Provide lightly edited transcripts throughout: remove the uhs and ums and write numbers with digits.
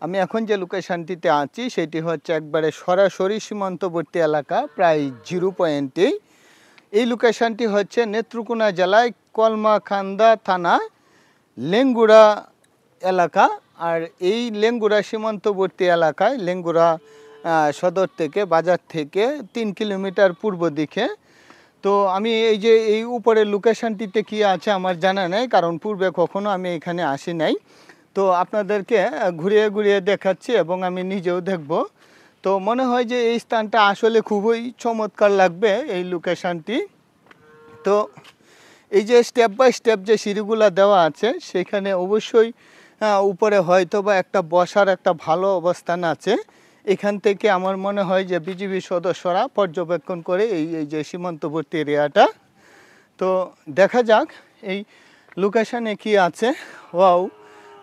আমি এখন যে লোকেশনটিতে আছি সেটি হচ্ছে একবারে সরাসরি সীমান্তবর্তী এলাকা, প্রায় 0 পয়েন্টেই। এই লোকেশনটি হচ্ছে নেত্রকোনা জেলায় কলমাকান্দা থানা লেঙ্গুড়া এলাকা। আর এই লেঙ্গুড়া সীমান্তবর্তী এলাকায় লেঙ্গুড়া সদর থেকে, বাজার থেকে 3 কিলোমিটার পূর্ব দিকে। তো আমি এই যে এই উপরের লোকেশনটিতে কি আছে আমার জানা নেই, কারণ পূর্বে কখনো আমি এখানে আসি নাই। তো আপনাদেরকে ঘুরিয়ে ঘুরিয়ে দেখাচ্ছি এবং আমি নিজেও দেখব। তো মনে হয় যে এই স্থানটা আসলে খুবই চমৎকার লাগবে এই লোকেশনটি। তো এই যে স্টেপ বাই স্টেপ যে সিঁড়িগুলো দেওয়া আছে সেখানে অবশ্যই উপরে হয়তো বা একটা বসার একটা ভালো অবস্থান আছে। এখান থেকে আমার মনে হয় যে বিজিবি সদস্যরা পর্যবেক্ষণ করে এই যে সীমান্তবর্তী এরিয়াটা। তো দেখা যাক এই লোকেশানে কি আছে। ওয়াও,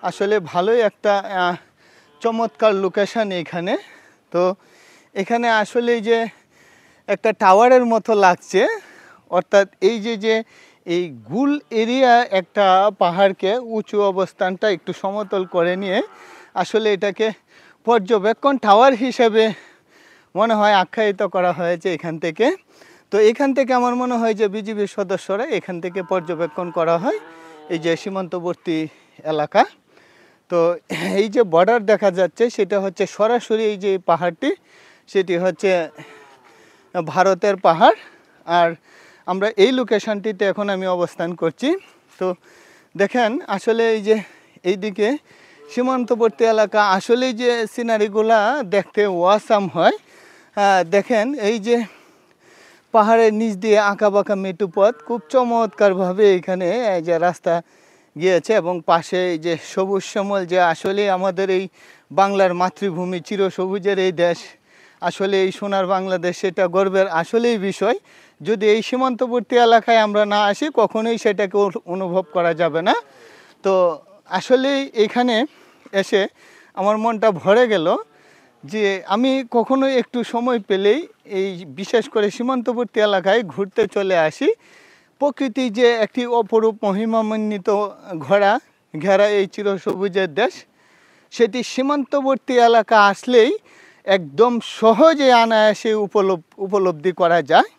আসলে ভালোই একটা চমৎকার লোকেশান এখানে। তো এখানে আসলে যে একটা টাওয়ারের মতো লাগছে, অর্থাৎ এই যে এই গুল এরিয়া একটা পাহাড়কে উঁচু অবস্থানটা একটু সমতল করে নিয়ে আসলে এটাকে পর্যবেক্ষণ টাওয়ার হিসেবে মনে হয় আখ্যায়িত করা হয়েছে এখান থেকে। তো এখান থেকে আমার মনে হয় যে বিজিবির সদস্যরা এখান থেকে পর্যবেক্ষণ করা হয় এই যে সীমান্তবর্তী এলাকা। তো এই যে বর্ডার দেখা যাচ্ছে সেটা হচ্ছে সরাসরি এই যে পাহাড়টি, সেটি হচ্ছে ভারতের পাহাড়। আর আমরা এই লোকেশনটিতে এখন আমি অবস্থান করছি। তো দেখেন আসলে এই যে এইদিকে সীমান্তবর্তী এলাকা, আসলে যে সিনারিগুলা দেখতে ওয়াসাম হয়। দেখেন এই যে পাহাড়ের নিচ দিয়ে আঁকাবাঁকা মেটু পথ, খুব চমৎকারভাবে এখানে এই যে রাস্তা গিয়েছে এবং পাশে এই যে সবুজ শ্যামল, যে আসলে আমাদের এই বাংলার মাতৃভূমি, চিরসবুজের এই দেশ, আসলে এই সোনার বাংলাদেশ, সেটা গর্বের আসলেই বিষয়। যদি এই সীমান্তবর্তী এলাকায় আমরা না আসি কখনোই সেটাকে অনুভব করা যাবে না। তো আসলেই এখানে এসে আমার মনটা ভরে গেল যে আমি কখনোই একটু সময় পেলেই এই বিশেষ করে সীমান্তবর্তী এলাকায় ঘুরতে চলে আসি। প্রকৃতি যে একটি অপরূপ মহিমান্বিত ঘেরা এই চিরসবুজের দেশ, সেটি সীমান্তবর্তী এলাকা আসলেই একদম সহজে অনায়াসে উপলব্ধি করা যায়।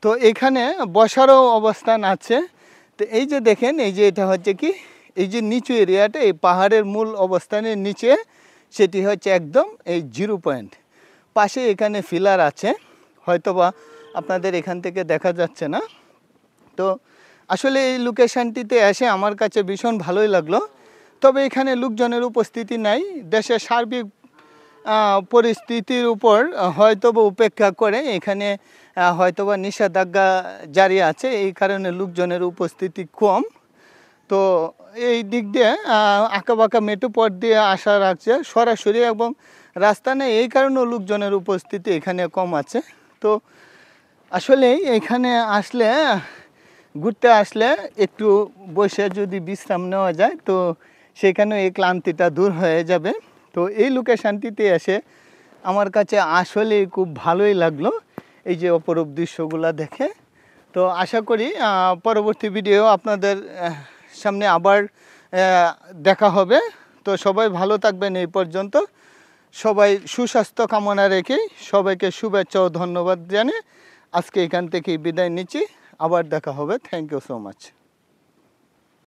তো এখানে বসারও অবস্থান আছে। তো এই যে দেখেন এই যে এটা হচ্ছে কি, এই যে নিচু এরিয়াটা, এই পাহাড়ের মূল অবস্থানের নিচে, সেটি হচ্ছে একদম এই 0 পয়েন্ট। পাশে এখানে ফিলার আছে, হয়তোবা আপনাদের এখান থেকে দেখা যাচ্ছে না। তো আসলে এই লোকেশনটিতে এসে আমার কাছে ভীষণ ভালোই লাগলো। তবে এখানে লোকজনের উপস্থিতি নাই। দেশের সার্বিক পরিস্থিতির উপর হয়তোবা উপেক্ষা করে এখানে হয়তোবা নিষেধাজ্ঞা জারি আছে, এই কারণে লোকজনের উপস্থিতি কম। তো এই দিক দিয়ে আঁকাবাঁকা মেটু পথ দিয়ে আসা রাখছে সরাসরি, এবং রাস্তা নেই, এই কারণেও লোকজনের উপস্থিতি এখানে কম আছে। তো আসলে এখানে আসলে, ঘুরতে আসলে একটু বসে যদি বিশ্রাম নেওয়া যায় তো সেখানে এই ক্লান্তিটা দূর হয়ে যাবে। তো এই লোকেশনটিতে এসে আমার কাছে আসলেই খুব ভালোই লাগলো এই যে অপরূপ দৃশ্যগুলো দেখে। তো আশা করি পরবর্তী ভিডিও আপনাদের সামনে আবার দেখা হবে। তো সবাই ভালো থাকবেন। এই পর্যন্ত সবাই সুস্বাস্থ্য কামনা রেখে সবাইকে শুভেচ্ছা ও ধন্যবাদ জানিয়ে আজকে এখান থেকেই বিদায় নিচ্ছি। আবার দেখা হবে। Thank you so much.